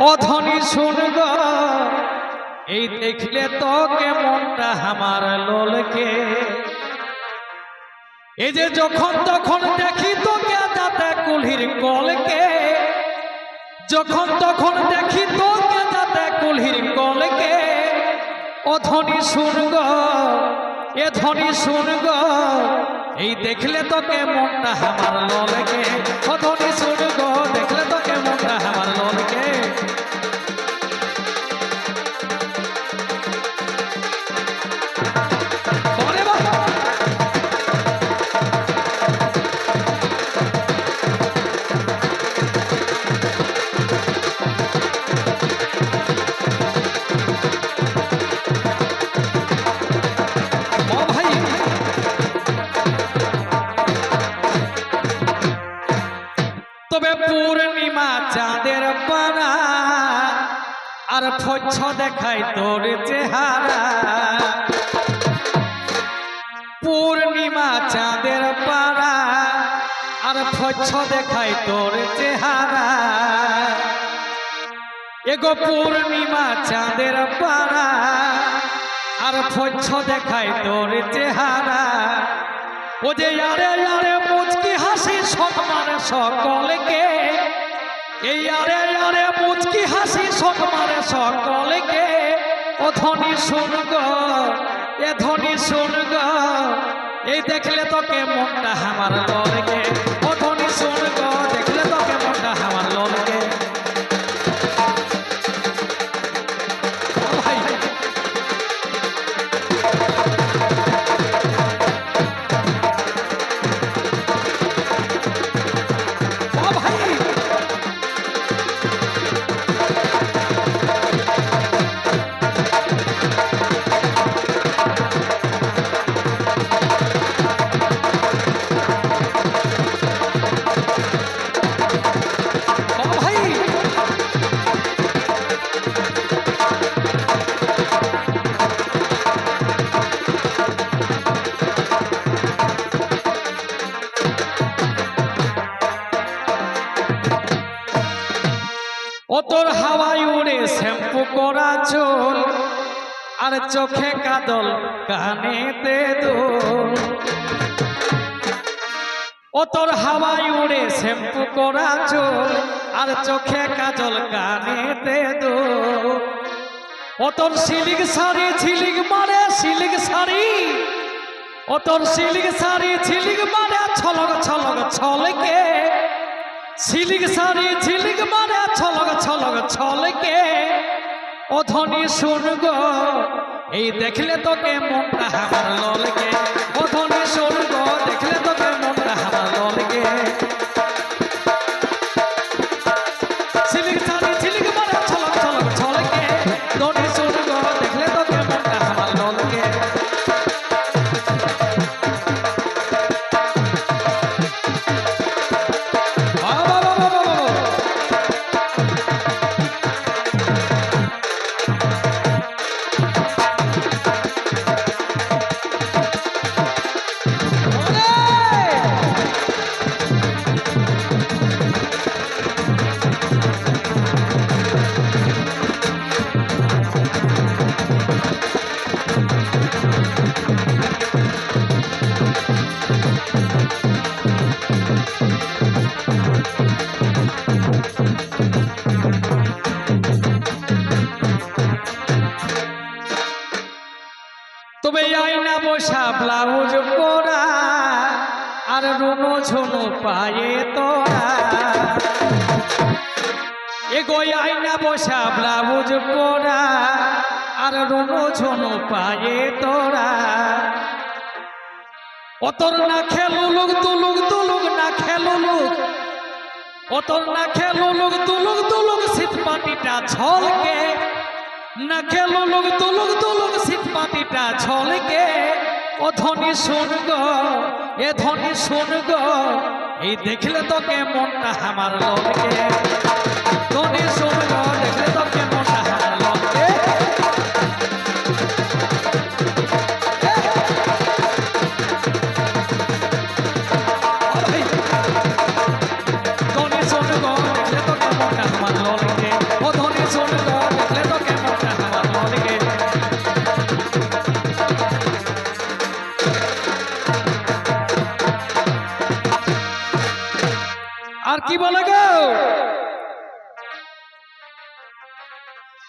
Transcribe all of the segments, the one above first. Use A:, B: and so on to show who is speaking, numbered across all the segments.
A: ও ধ্বনি শুনব এই দেখলে তোকে মনটা আমার লোলকে। এই যে যখন তখন দেখি তোকে যাতে কুলহির কলকে, যখন তখন দেখি তোকে যাতে কুলহির কলকে। ও ধ্বনি শুনব এ ধ্বনি শুনব এই দেখলে তোকে মনটা আমার লোলকে। ও ধ্বনি শুনব দেখলে তোকে মনটা আমার লোলকে। তবে পূর্ণিমা চাঁদের পানা আর ফচ্ছ দেখাই তোর চেহারা। পূর্ণিমা চাঁদের পানা আর ফচ্ছ দেখাই তোর চেহারা। এগো পূর্ণিমা চাঁদের পানা আর ফচ্ছ দেখাই তোর চেহারা। ও যে আরে আরে মুচকি হাসি সম্মানে সকলকে, এই আরে আরে মুচকি হাসি সম্মানে সকলকে। ও ধ্বনি শুনব এ ধ্বনি শুনব এই দেখলে তোকে মনটা আমার লোলকে। ও ধ্বনি শুনব দেখলে তোকে মনটা আমার লোলকে। ও তোর হাওয়ায় উড়ে শ্যাম্পু করা চুল আর চোখে কাজল কানেতে দোল। ও তোর হাওয়ায় উড়ে শ্যাম্পু করা চুল আর চোখে কাজল কানেতে দোল। ও তোর সিলিক শাড়ি ঝিলিক মারে সিলিক শাড়ি, ও তোর সিলিক শাড়ি ঝিলিক মারে ছলক ছলক ছলকে। সিলিক শাড়ি ঝিলিক মারে ছলক ছলক ছলকে। ও ধ্বনি শুনব এই দেখলে তোকে মনটা আমার লোলকে। ও ধ্বনি শুনব দেখলে তোকে মনটা আমার লোলকে। সিলিক শাড়ি ঝিলিক মারে ছলক ছলক ছলকে। ধ্বনি শুনব দেখলে তোকে মনটা আমার লোলকে। তবে আয়না বসা ব্লাউজ পরা আর রুনো ঝুনো পায়ে তোরা। এগো আয়না বসা ব্লাউজ পরা আর রুনো ঝুনো পায়ে তোরা। ও তোর না খেলুলুক তুলুক তুলুক না খেলুলুক, ও তোর না খেলুলুক তুলুক তুলুক শীত পাটিটা ছলকে। না খেলুলুক তুলুক তুলুক শীত পাটিটা ছলকে। ও ধ্বনি শুনব এ ধ্বনি শুনব এই দেখলে তোকে মনটা আমার লোলকে। ধ্বনি শুনব দেখলে তোকে মনটা আমার লোলকে। ধ্বনি শুনব দেখলে তোকে মনটা আমার লোলকে। ও ধ্বনি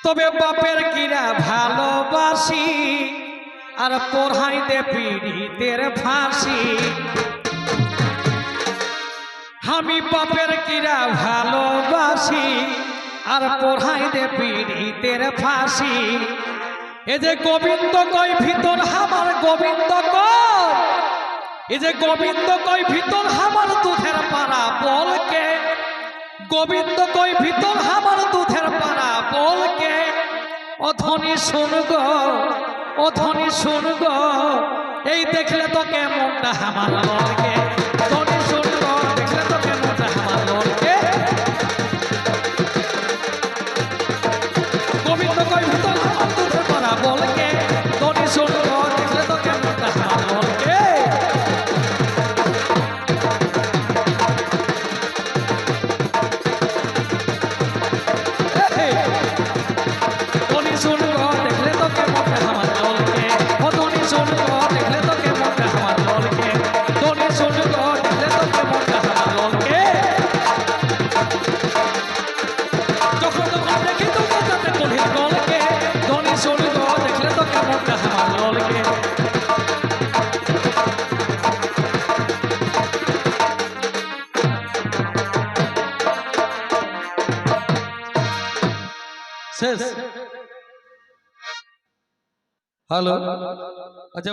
A: তবে বাপের কিরা ভালোবাসি আর পড়াই দে পীড়িতের ফাঁসি। আমি বাপের কিরা ভালোবাসি আর পড়াই দে পীড়িতের ফাঁসি। এ যে গোবিন্দ কই ভিতর আমার গোবিন্দ কই, এ যে গোবিন্দ কই ভিতর আমার দুধের পাড়া বলকে, গোবিন্দ কই ভিতর আমার দুধের পাড়া বলকে। ও ধ্বনি শুনগ, ও ধ্বনি শুনগ, এই দেখলে তো কেমনটা আমার ললকে। ধ্বনি শুনগ, দেখলে তো কেমনটা আমার ললকে। গোবিন্দ কই ভিতর আমার দুধের পাড়া বলকে, ধ্বনি শুনগ, দেখলে তো কেমনটা আমার ললকে। শেষ। হ্যালো, আচ্ছা।